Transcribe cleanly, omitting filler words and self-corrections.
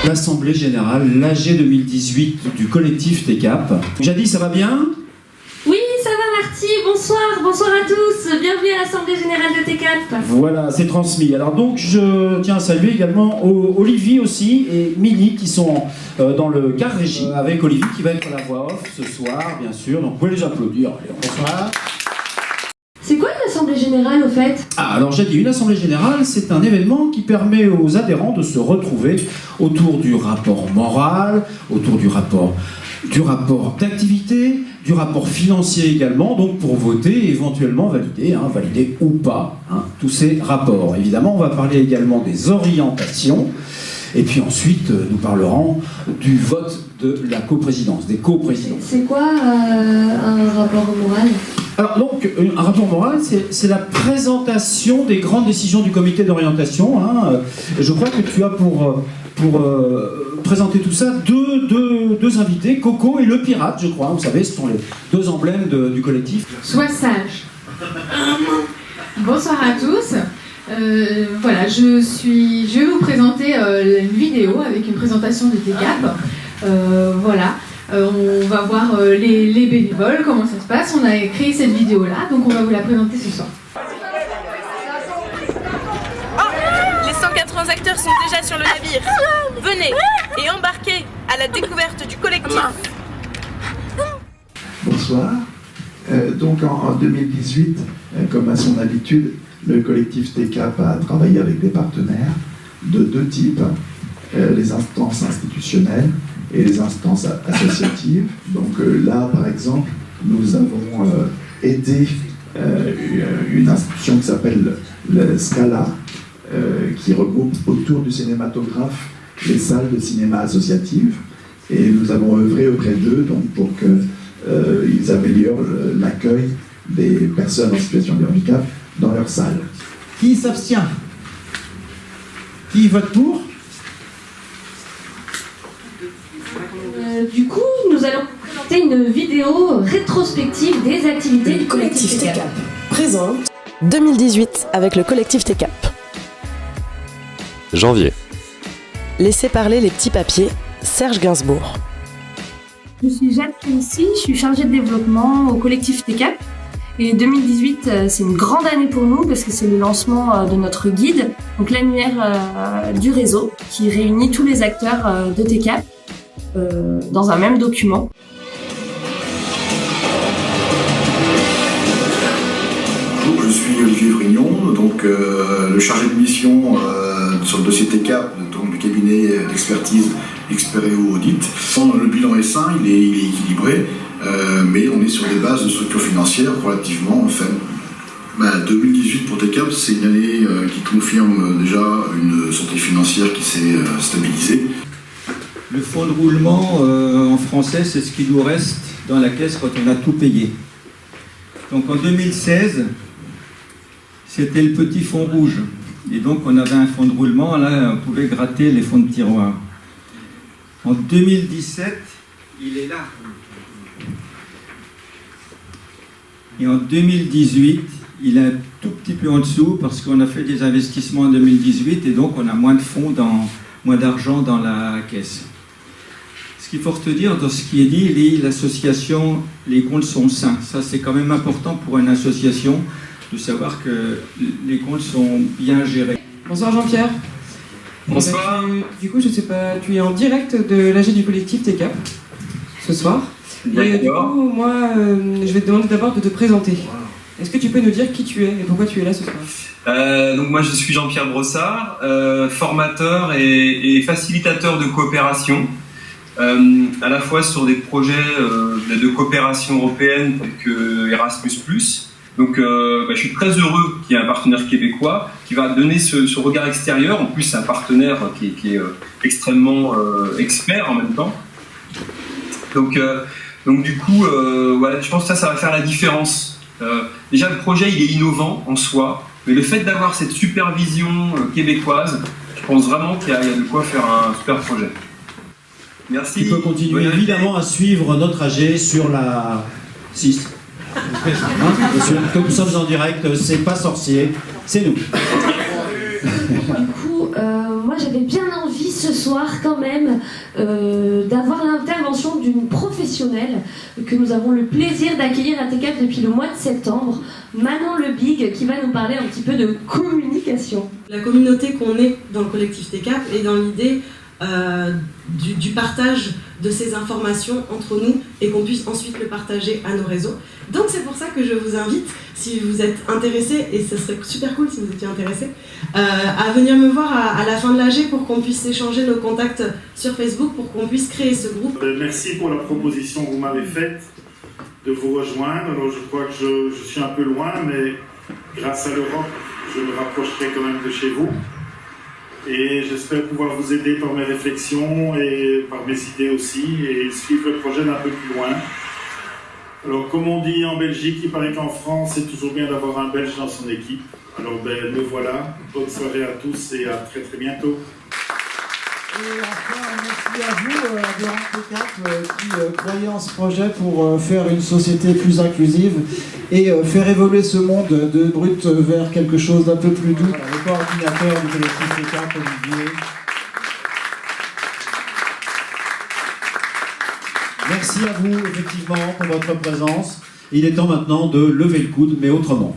l'Assemblée Générale, l'AG 2018 du collectif TECAP. Jadi, ça va bien ? Oui, ça va Marty, bonsoir à tous, bienvenue à l'Assemblée Générale de TECAP. Voilà, c'est transmis. Alors donc, je tiens à saluer également Olivier aussi et Mini qui sont dans le car régie, avec Olivier qui va être à la voix off ce soir, bien sûr. Donc, vous pouvez les applaudir. Allez, bonsoir. C'est quoi une Assemblée Générale au fait ? Alors j'ai dit, une Assemblée Générale, c'est un événement qui permet aux adhérents de se retrouver autour du rapport moral, autour du rapport d'activité, du rapport financier également, donc pour voter et éventuellement valider, valider ou pas, tous ces rapports. Évidemment, on va parler également des orientations, et puis ensuite, nous parlerons du vote de la coprésidence, des coprésidences. C'est quoi un rapport moral ? Alors donc, un rapport moral, c'est la présentation des grandes décisions du comité d'orientation. Je crois que tu as pour présenter tout ça deux invités, Coco et le pirate, je crois. Vous savez, ce sont les deux emblèmes du collectif. Sois sage. Bonsoir à tous. Voilà, je vais vous présenter une vidéo avec une présentation de TECAP. Voilà. On va voir les bénévoles, comment ça se passe. On a créé cette vidéo-là, donc on va vous la présenter ce soir. Les 180 acteurs sont déjà sur le navire. Venez et embarquez à la découverte du collectif. Bonsoir. Donc en 2018, comme à son habitude, le collectif TECAP a travaillé avec des partenaires de deux types, les instances institutionnelles et les instances associatives. Donc là, par exemple, nous avons aidé une institution qui s'appelle le Scala, qui regroupe autour du cinématographe les salles de cinéma associatives. Et nous avons œuvré auprès d'eux donc, pour qu'ils améliorent l'accueil des personnes en situation de handicap dans leurs salles. Qui s'abstient ? Qui vote pour ? Du coup, nous allons présenter une vidéo rétrospective des activités du collectif TECAP. Présente 2018 avec le collectif TECAP. Janvier. Laissez parler les petits papiers, Serge Gainsbourg. Je suis Jade Félicie, je suis chargée de développement au collectif TECAP. Et 2018, c'est une grande année pour nous parce que c'est le lancement de notre guide, donc l'annuaire du réseau, qui réunit tous les acteurs de TECAP dans un même document. Bonjour, je suis Olivier Vrignon, donc le chargé de mission sur le dossier TECAP, donc du cabinet d'expertise Expéréo Audit. Le bilan est sain, il est équilibré, mais on est sur des bases de structure financière relativement faibles. 2018 pour TECAP, c'est une année qui confirme déjà une santé financière qui s'est stabilisée. Le fonds de roulement en français, c'est ce qui nous reste dans la caisse quand on a tout payé. Donc en 2016, c'était le petit fonds rouge. Et donc on avait un fonds de roulement, là on pouvait gratter les fonds de tiroir. En 2017, il est là. Et en 2018, il est un tout petit peu en dessous parce qu'on a fait des investissements en 2018 et donc on a moins de fonds, moins d'argent dans la caisse. Ce qu'il faut retenir dans ce qui est dit, l'association, les comptes sont sains. Ça, c'est quand même important pour une association de savoir que les comptes sont bien gérés. Bonsoir Jean-Pierre. Bonsoir. Du coup, je sais pas, tu es en direct de l'AG du collectif TECAP ce soir. Et du coup, moi, je vais te demander d'abord de te présenter. Est-ce que tu peux nous dire qui tu es et pourquoi tu es là ce soir ? Donc moi, je suis Jean-Pierre Brossard, formateur et facilitateur de coopération, à la fois sur des projets de coopération européenne tels que Erasmus+. Donc je suis très heureux qu'il y ait un partenaire québécois qui va donner ce regard extérieur. En plus, c'est un partenaire qui est extrêmement expert en même temps. Donc du coup, voilà, je pense que ça va faire la différence. Déjà, le projet, il est innovant en soi, mais le fait d'avoir cette supervision québécoise, je pense vraiment qu'il y a de quoi faire un super projet. Merci. Tu peux continuer évidemment à suivre notre AG sur la 6. Comme nous sommes en direct, c'est pas sorcier, c'est nous. Du coup, moi j'avais bien envie ce soir quand même d'avoir l'intervention d'une professionnelle que nous avons le plaisir d'accueillir à TCAP depuis le mois de septembre, Manon Lebig, qui va nous parler un petit peu de communication. La communauté qu'on est dans le collectif TCAP est dans l'idée du partage de ces informations entre nous et qu'on puisse ensuite le partager à nos réseaux. Donc c'est pour ça que je vous invite, si vous êtes intéressés, et ce serait super cool si vous étiez intéressés, à venir me voir à la fin de l'AG pour qu'on puisse échanger nos contacts sur Facebook, pour qu'on puisse créer ce groupe. Merci pour la proposition que vous m'avez faite de vous rejoindre. Alors je crois que je suis un peu loin, mais grâce à l'Europe, je me rapprocherai quand même de chez vous. Et j'espère pouvoir vous aider par mes réflexions et par mes idées aussi, et suivre le projet d'un peu plus loin. Alors, comme on dit en Belgique, il paraît qu'en France, c'est toujours bien d'avoir un Belge dans son équipe. Alors, me voilà. Bonne soirée à tous et à très très bientôt. Et enfin, merci à vous, adhérents TCAP, qui croyez en ce projet pour faire une société plus inclusive et faire évoluer ce monde de brut vers quelque chose d'un peu plus doux. Voilà, le coordinateur du collectif TCAP, Olivier. Merci à vous, effectivement, pour votre présence. Il est temps maintenant de lever le coude, mais autrement.